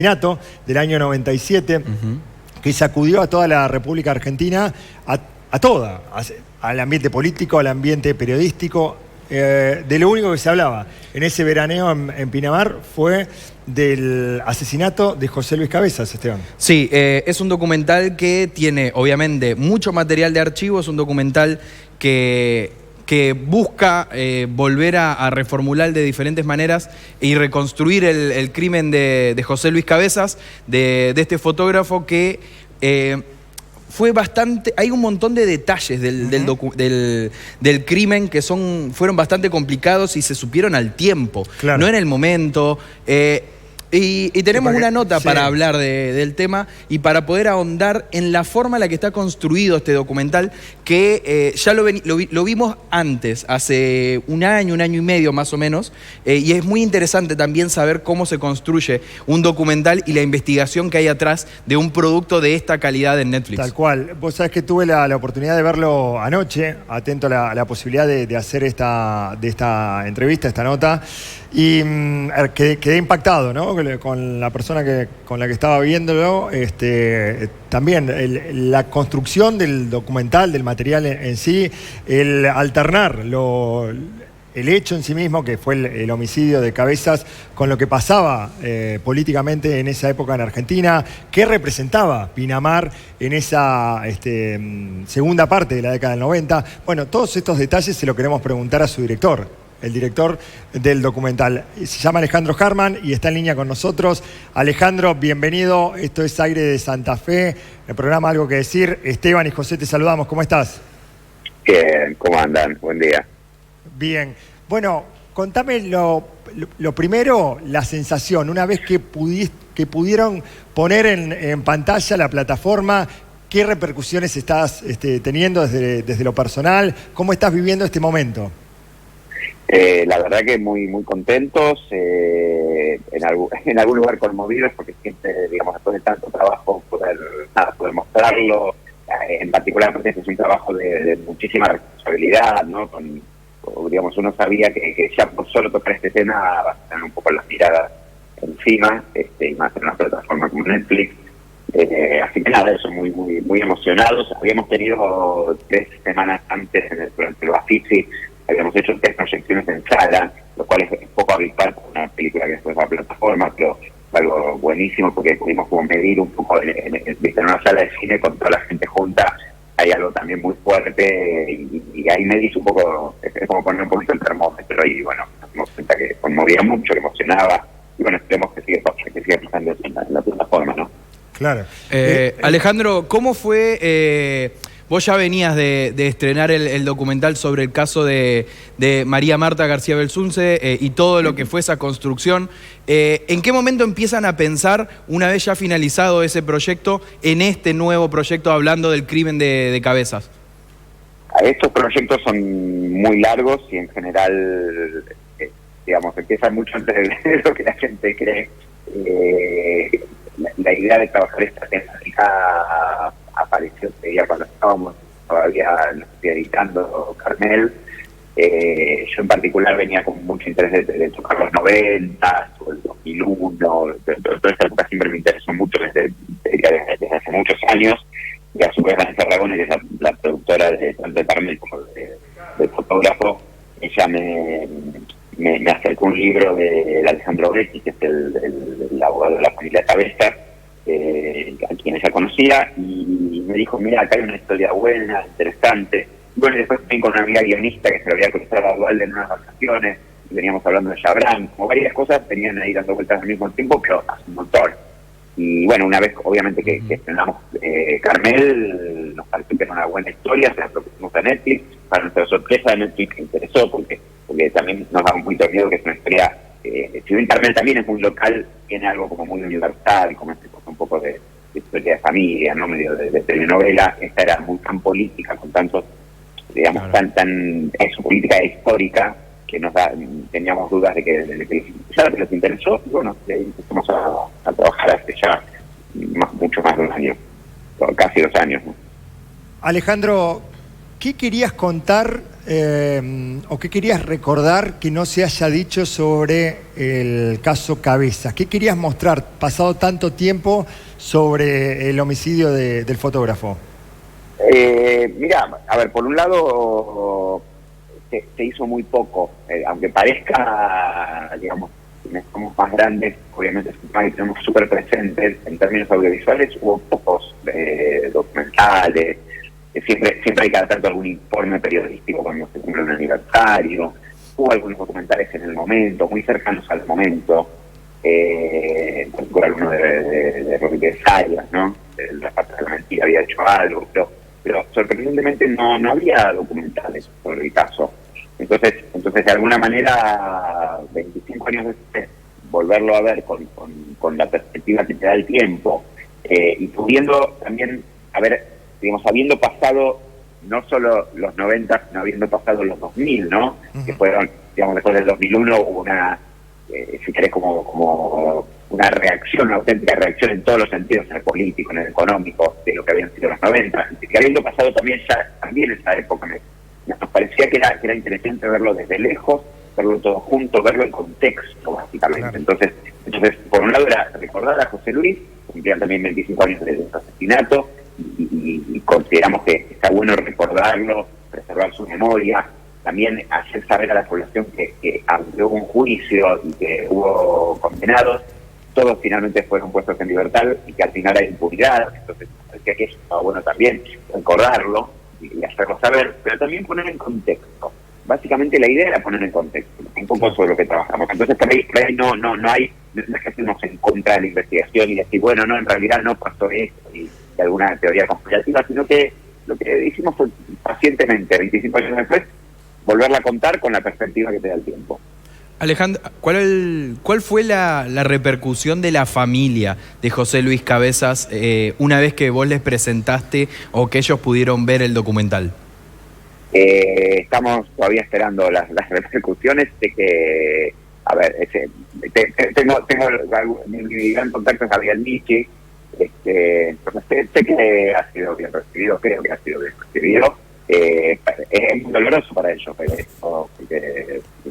asesinato del año 97, que sacudió a toda la República Argentina, a toda, al ambiente político, al ambiente periodístico. De lo único que se hablaba en ese veraneo en Pinamar fue del asesinato de José Luis Cabezas, Esteban. Sí, es un documental que tiene, obviamente, mucho material de archivo, es un documental que busca volver a reformular de diferentes maneras y reconstruir el crimen de José Luis Cabezas, de este fotógrafo que fue bastante... Hay un montón de detalles del crimen que fueron bastante complicados y se supieron al tiempo, claro, no en el momento. Y tenemos una nota para hablar del tema y para poder ahondar en la forma en la que está construido este documental, que ya lo vimos antes, hace un año y medio más o menos, y es muy interesante también saber cómo se construye un documental y la investigación que hay atrás de un producto de esta calidad en Netflix. Tal cual. Vos sabés que tuve la oportunidad de verlo anoche, atento a la posibilidad de hacer esta entrevista, esta nota, y quedé impactado, ¿no? Con la persona con la que estaba viéndolo. También la construcción del documental, del material en sí, el alternar el hecho en sí mismo, que fue el homicidio de Cabezas, con lo que pasaba políticamente en esa época en Argentina, qué representaba Pinamar en esa segunda parte de la década del 90. Bueno, todos estos detalles se lo queremos preguntar a su director, el director del documental. Se llama Alejandro Harman y está en línea con nosotros. Alejandro, bienvenido. Esto es Aire de Santa Fe, el programa Algo que Decir. Esteban y José, te saludamos. ¿Cómo estás? Bien, ¿cómo andan? Buen día. Bien. Bueno, contame lo primero, la sensación, una vez que pudieron poner en pantalla la plataforma, ¿qué repercusiones estás teniendo desde lo personal? ¿Cómo estás viviendo este momento? La verdad que muy contentos, en algún lugar conmovidos, porque siempre, digamos, después de tanto trabajo, poder mostrarlo, en particular porque este es un trabajo de muchísima responsabilidad, ¿no? Digamos, uno sabía que ya por solo tocar este tema va a tener un poco las miradas encima, y más en una plataforma como Netflix. Así que nada, eso, muy emocionados. Habíamos tenido 3 semanas antes, durante el Bafisi, habíamos hecho 3 proyecciones en sala, lo cual es poco habitual para una película que después va a plataforma, pero fue algo buenísimo porque pudimos como medir un poco en una sala de cine con toda la gente junta. Hay algo también muy fuerte y ahí medís un poco, es como poner un poquito el termómetro y bueno, nos dimos cuenta que conmovía mucho, que emocionaba y bueno, esperemos que siga pasando en la plataforma, ¿no? Claro. Alejandro, ¿cómo fue...? Vos ya venías de estrenar el documental sobre el caso de María Marta García Belsunce y todo lo que fue esa construcción. ¿En qué momento empiezan a pensar, una vez ya finalizado ese proyecto, en este nuevo proyecto hablando del crimen de Cabezas? Estos proyectos son muy largos y en general, digamos, empiezan mucho antes de lo que la gente cree. La idea de trabajar esta temática apareció ya cuando estábamos todavía editando Carmel. Yo en particular venía con mucho interés de tocar los 90 o el 2001, toda esta época siempre me interesó mucho desde hace muchos años, y a su vez Vanessa Ragone, que es la productora tanto de Carmel como del fotógrafo, ella me acercó un libro de Alejandro Becchi, que es el abogado de la familia Cabezas, a quien ella conocía, y me dijo, mira, acá hay una historia buena, interesante. Y bueno, después también con una amiga guionista que se lo había cruzado a Dualde en unas vacaciones, y veníamos hablando de Chabrán, como varias cosas venían ahí dando vueltas al mismo tiempo, pero hace un montón. Y bueno, una vez obviamente que estrenamos Carmel, nos pareció que era una buena historia, se la propusimos a Netflix. Para nuestra sorpresa, Netflix me interesó porque también nos da un poquito de miedo que es una historia, si bien Carmel también es muy local, tiene algo como muy universal, como un poco de historia de familia, ¿no? Medio de telenovela. Esta era muy tan política, con tantos, digamos, claro, su política histórica, que teníamos dudas de que les interesó, y bueno, de ahí empezamos a trabajar hace ya mucho más de un año, casi 2 años, ¿no? Alejandro, ¿qué querías contar o qué querías recordar que no se haya dicho sobre el caso Cabezas? ¿Qué querías mostrar, pasado tanto tiempo, sobre el homicidio del fotógrafo? Mira, a ver, por un lado se hizo muy poco, aunque parezca, digamos, quienes somos más grandes, obviamente es un tema que tenemos súper presentes en términos audiovisuales. Hubo pocos documentales, siempre hay cada tanto algún informe periodístico cuando se cumple un aniversario. Hubo algunos documentales en el momento, muy cercanos al momento, en particular uno de Rodríguez Arias, ¿no? La parte de la mentira había hecho algo, pero sorprendentemente no había documentales sobre el caso. Entonces de alguna manera, 25 años después, volverlo a ver con la perspectiva que te da el tiempo, y pudiendo también habiendo pasado no solo los 90, sino habiendo pasado los 2000, ¿no? Uh-huh. Que fueron, digamos, después del 2001 hubo una, si querés, como una reacción, una auténtica reacción en todos los sentidos, en el político, en el económico, de lo que habían sido los 90. Que habiendo pasado también esa época, nos parecía que era interesante verlo desde lejos, verlo todo junto, verlo en contexto, básicamente. Claro. Entonces, por un lado era recordar a José Luis, cumplían también 25 años de su asesinato, y consideramos que está bueno recordarlo, preservar su memoria, también hacer saber a la población que aunque hubo un juicio y que hubo condenados, todos finalmente fueron puestos en libertad y que al final hay impunidad. Entonces parecía que eso estaba bueno también recordarlo y hacerlo saber, pero también poner en contexto. Básicamente la idea era poner en contexto, un poco sobre lo que trabajamos. Entonces por ahí no es que hacemos en contra de la investigación y decir, bueno, no, en realidad no pasó esto y alguna teoría conspirativa, sino que lo que hicimos fue pacientemente, 25 años después, volverla a contar con la perspectiva que te da el tiempo. Alejandro, ¿cuál fue la repercusión de la familia de José Luis Cabezas una vez que vos les presentaste o que ellos pudieron ver el documental? Estamos todavía esperando las repercusiones de que, a ver, tengo mi gran contacto es Javier Michi, entonces sé que ha sido bien recibido, creo que ha sido bien recibido. Es muy doloroso para ellos, pero esto,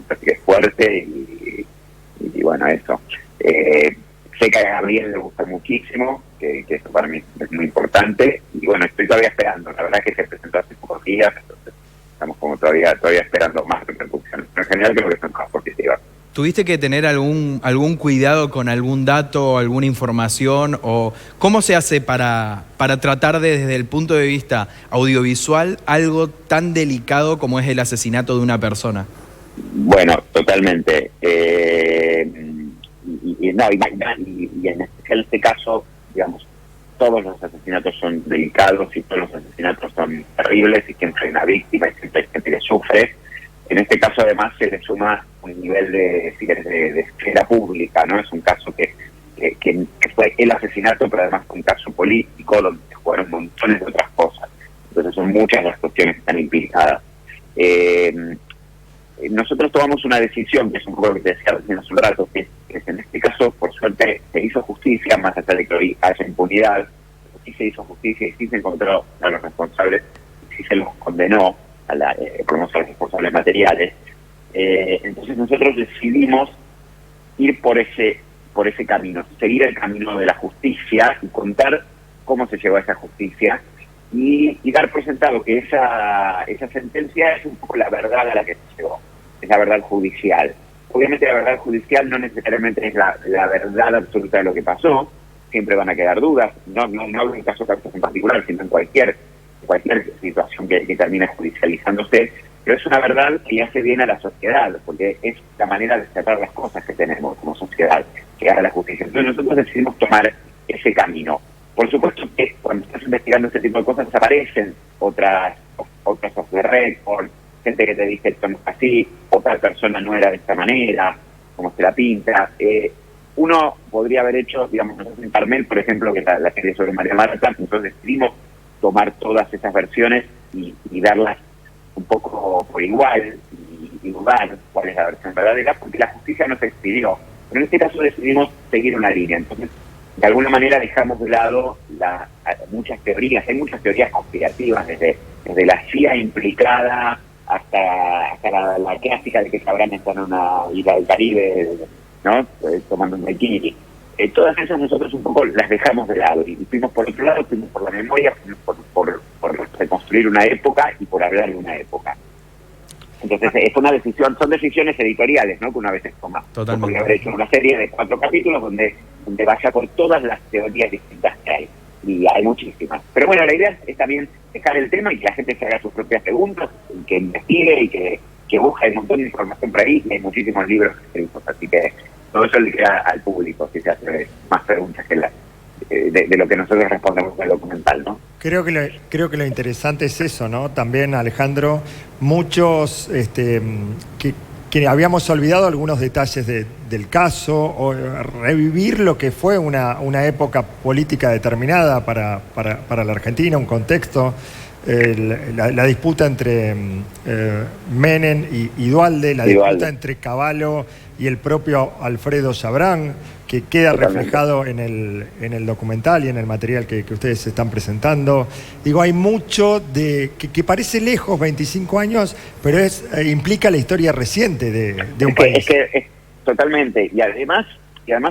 porque es fuerte y bueno, eso. Sé que a Gabriel le gusta muchísimo, que eso para mí es muy importante, y bueno, estoy todavía esperando. La verdad es que se presentó hace pocos días, entonces estamos como todavía esperando más repercusiones, pero en general creo que son cosas positivas. ¿Tuviste que tener algún cuidado con algún dato, alguna información? ¿O cómo se hace para tratar desde el punto de vista audiovisual algo tan delicado como es el asesinato de una persona? Bueno, totalmente. Y en este caso, digamos, todos los asesinatos son delicados y todos los asesinatos son terribles y siempre hay una víctima y siempre hay gente que sufre. En este caso, además, se le suma un nivel de esfera pública, ¿no? Es un caso que fue el asesinato, pero además fue un caso político donde se jugaron montones de otras cosas. Entonces son muchas las cuestiones que están implicadas. Nosotros tomamos una decisión, que es un poco lo que te decía recién hace un rato, que en este caso, por suerte, se hizo justicia, más allá de que hoy haya impunidad, sí se hizo justicia y sí se encontró a los responsables, sí se los condenó, por lo menos a los responsables materiales. Entonces nosotros decidimos ir por ese camino, seguir el camino de la justicia y contar cómo se llegó a esa justicia y dar por sentado que esa sentencia es un poco la verdad a la que se llegó, es la verdad judicial. Obviamente la verdad judicial no necesariamente es la verdad absoluta de lo que pasó, siempre van a quedar dudas, no hablo en casos en particular, sino en cualquier situación que termine judicializándose, pero es una verdad que hace bien a la sociedad, porque es la manera de cerrar las cosas que tenemos como sociedad, llegar a la justicia. Entonces nosotros decidimos tomar ese camino. Por supuesto que cuando estás investigando este tipo de cosas aparecen otras off the record, gente que te dice esto no es así, otra persona no era de esta manera, como se la pinta. Uno podría haber hecho, digamos, nosotros en Carmel, por ejemplo, que es la serie sobre María Marta, entonces decidimos tomar todas esas versiones y darlas un poco por igual y dudar cuál es la versión verdadera, porque la justicia nos expidió. Pero en este caso decidimos seguir una línea. Entonces, de alguna manera dejamos de lado muchas teorías. Hay muchas teorías conspirativas, desde la CIA implicada hasta la clásica de que sabrán estar en una isla del Caribe, ¿no? Tomando un bikini. Todas esas nosotros un poco las dejamos de lado y fuimos por otro lado, fuimos por la memoria, fuimos por reconstruir una época y por hablar de una época. Entonces es una decisión, son decisiones editoriales, ¿no? Que una vez se toma. Totalmente. Porque haber hecho una serie de 4 capítulos donde vaya por todas las teorías distintas que hay. Y hay muchísimas. Pero bueno, la idea es también dejar el tema y que la gente se haga sus propias preguntas, que investigue y que busque un montón de información por ahí. Y hay muchísimos libros escritos, así que todo eso le queda al público, si se hace más preguntas que de lo que nosotros respondemos en el documental, ¿no? Creo que lo interesante es eso, ¿no? También, Alejandro, muchos que habíamos olvidado algunos detalles del caso, o revivir lo que fue una época política determinada para la Argentina, un contexto, la disputa entre Menem y Duhalde, la disputa entre Cavallo y el propio Alfredo Sabrán, que queda reflejado en el documental y en el material que ustedes están presentando. Digo, hay mucho que parece lejos, 25 años, pero implica la historia reciente de un país. Es totalmente. Y además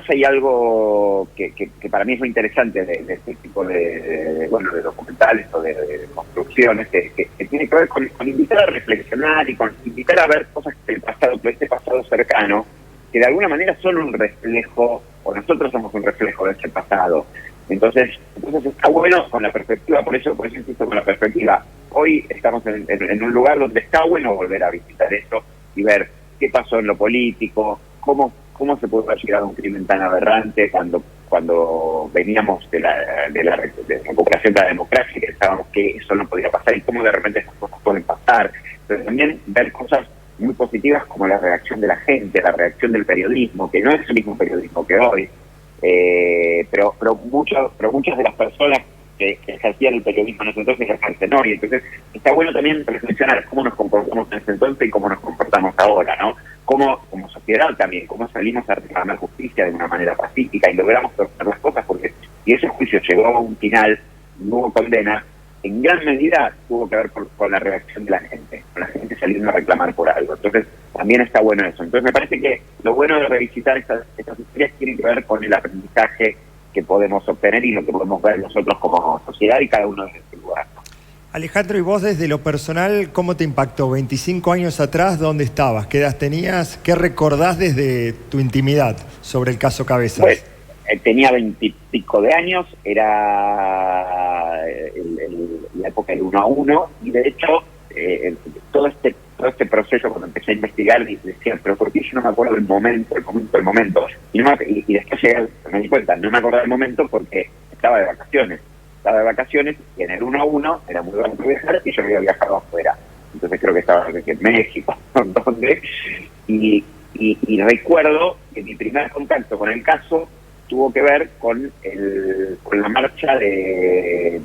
hay algo que para mí es muy interesante de este tipo de documentales o de construcciones, que tiene que ver con invitar a reflexionar y con invitar a ver cosas del pasado, de este pasado cercano, que de alguna manera son un reflejo, o nosotros somos un reflejo de ese pasado. Entonces está bueno con la perspectiva, por eso insisto con la perspectiva. Hoy estamos en un lugar donde está bueno volver a visitar esto y ver qué pasó en lo político, cómo se pudo haber llegado a un crimen tan aberrante cuando veníamos de la recuperación de la democracia y pensábamos que eso no podía pasar y cómo de repente esas cosas pueden pasar. Pero también ver cosas muy positivas como la reacción de la gente, la reacción del periodismo, que no es el mismo periodismo que hoy, pero muchas de las personas que ejercían el periodismo en ese entonces ejercen hoy. Entonces está bueno también reflexionar cómo nos comportamos en ese entonces y cómo nos comportamos ahora, ¿no? Cómo, como sociedad también, cómo salimos a reclamar justicia de una manera pacífica y logramos torcer las cosas, porque si ese juicio llegó a un final, no hubo condena, en gran medida tuvo que ver con la reacción de la gente, con la gente saliendo a reclamar por algo. Entonces también está bueno eso. Entonces me parece que lo bueno de revisitar estas historias tiene que ver con el aprendizaje que podemos obtener y lo que podemos ver nosotros como sociedad y cada uno desde su lugar. Alejandro, y vos desde lo personal, ¿cómo te impactó? 25 años atrás, ¿dónde estabas? ¿Qué edad tenías? ¿Qué recordás desde tu intimidad sobre el caso Cabezas? Pues tenía 20 y pico de años, era la época del 1-1, y de hecho todo este proceso, cuando empecé a investigar, decía, pero ¿por qué yo no me acuerdo del momento? Y después me di cuenta, no me acordaba del momento porque estaba de vacaciones y en el 1-1 era muy barato viajar y yo había viajado afuera. Entonces creo que estaba en México, donde, y recuerdo que mi primer contacto con el caso tuvo que ver con la marcha de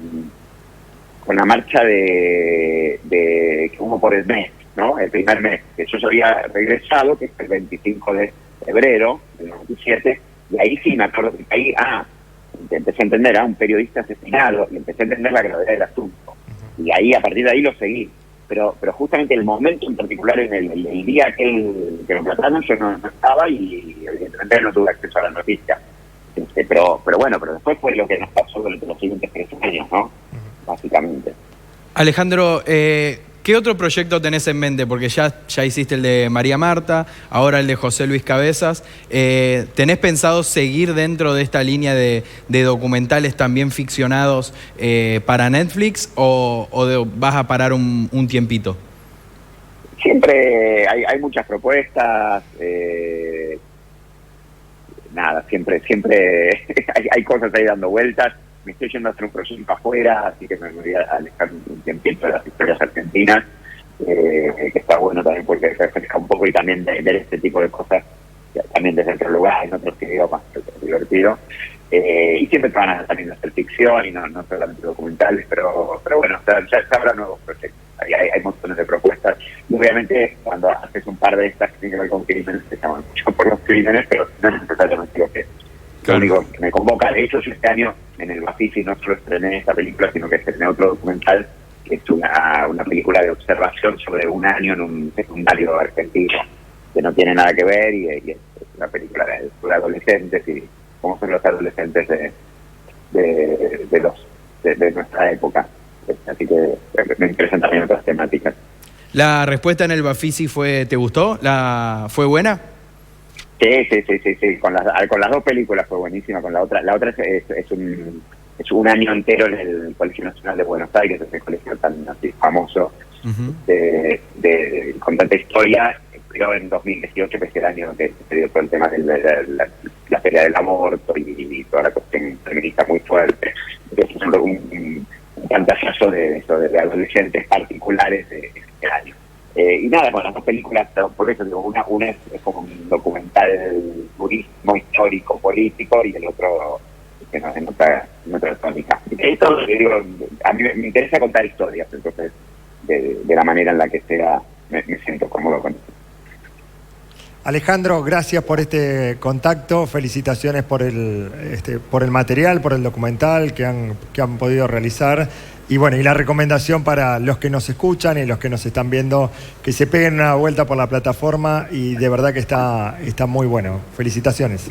que hubo por el mes, ¿no? El primer mes, que yo había regresado, que es el 25 de febrero del 97, y ahí sí me acuerdo que ahí empecé a entender a un periodista asesinado y empecé a entender la gravedad del asunto. Y ahí, a partir de ahí lo seguí. Pero justamente el momento en particular, en el día que lo trataron, yo no estaba y evidentemente no tuve acceso a la noticia. Pero después fue lo que nos pasó durante los siguientes 3 años, ¿no? Básicamente. Alejandro, ¿qué otro proyecto tenés en mente? Porque ya hiciste el de María Marta, ahora el de José Luis Cabezas. ¿Tenés pensado seguir dentro de esta línea de documentales también ficcionados para Netflix o vas a parar un tiempito? Siempre hay muchas propuestas. Siempre hay cosas ahí dando vueltas. Me estoy yendo a hacer un proyecto afuera, así que me voy a alejar un tiempito de las historias argentinas, que está bueno también porque refresca un poco y también de ver este tipo de cosas también desde otro lugar, en otros idiomas, es divertido. Y siempre van a también hacer ficción y no solamente documentales, pero bueno, ya habrá nuevos proyectos. Hay montones de propuestas y obviamente cuando haces un par de estas que tienen que ver con crímenes, te llaman mucho por los crímenes, pero no es necesariamente lo que lo único que me convoca. De hecho, yo este año en el Bafisi no solo estrené esta película, sino que estrené otro documental que es una película de observación sobre un año en un secundario argentino, que no tiene nada que ver, y es una película sobre adolescentes y cómo son los adolescentes de nuestra época. Así que me interesan también otras temáticas. ¿La respuesta en el Bafisi ¿te gustó? ¿Fue buena? Sí. Con las dos películas fue buenísima. Con la otra es un año entero en el Colegio Nacional de Buenos Aires, ese colegio tan así famoso con tanta historia. Pero en 2018, que es el año que se dio todo el tema de la feria del aborto y toda la cuestión feminista muy fuerte. Entonces, es un pantallazo de adolescentes particulares de este año. Y nada, bueno, las dos películas, por eso digo, una es como un documental del turismo histórico, político, y el otro en otra tónica. Esto lo que digo, a mí me interesa contar historias, entonces de la manera en la que sea, me siento cómodo con eso. Alejandro, gracias por este contacto, felicitaciones por el material, por el documental que han podido realizar. Y bueno, y la recomendación para los que nos escuchan y los que nos están viendo, que se peguen una vuelta por la plataforma, y de verdad que está muy bueno. Felicitaciones.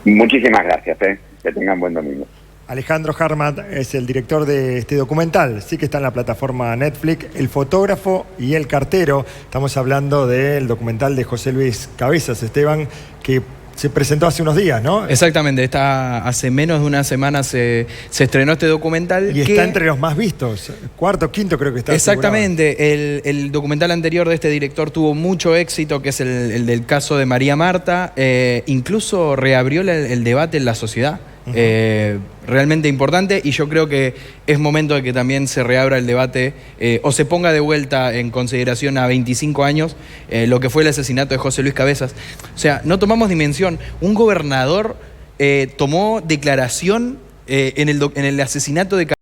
Muchísimas gracias, que tengan buen domingo. Alejandro Harmat es el director de este documental, sí que está en la plataforma Netflix, El fotógrafo y el cartero. Estamos hablando del documental de José Luis Cabezas, Esteban, que se presentó hace unos días, ¿no? Exactamente, hace menos de una semana se estrenó este documental. Y está entre los más vistos, cuarto, quinto creo que está. Exactamente, el documental anterior de este director tuvo mucho éxito, que es el del caso de María Marta, incluso reabrió el debate en la sociedad. Realmente importante, y yo creo que es momento de que también se reabra el debate o se ponga de vuelta en consideración a 25 años lo que fue el asesinato de José Luis Cabezas. O sea, no tomamos dimensión. Un gobernador tomó declaración en el asesinato de Cabezas.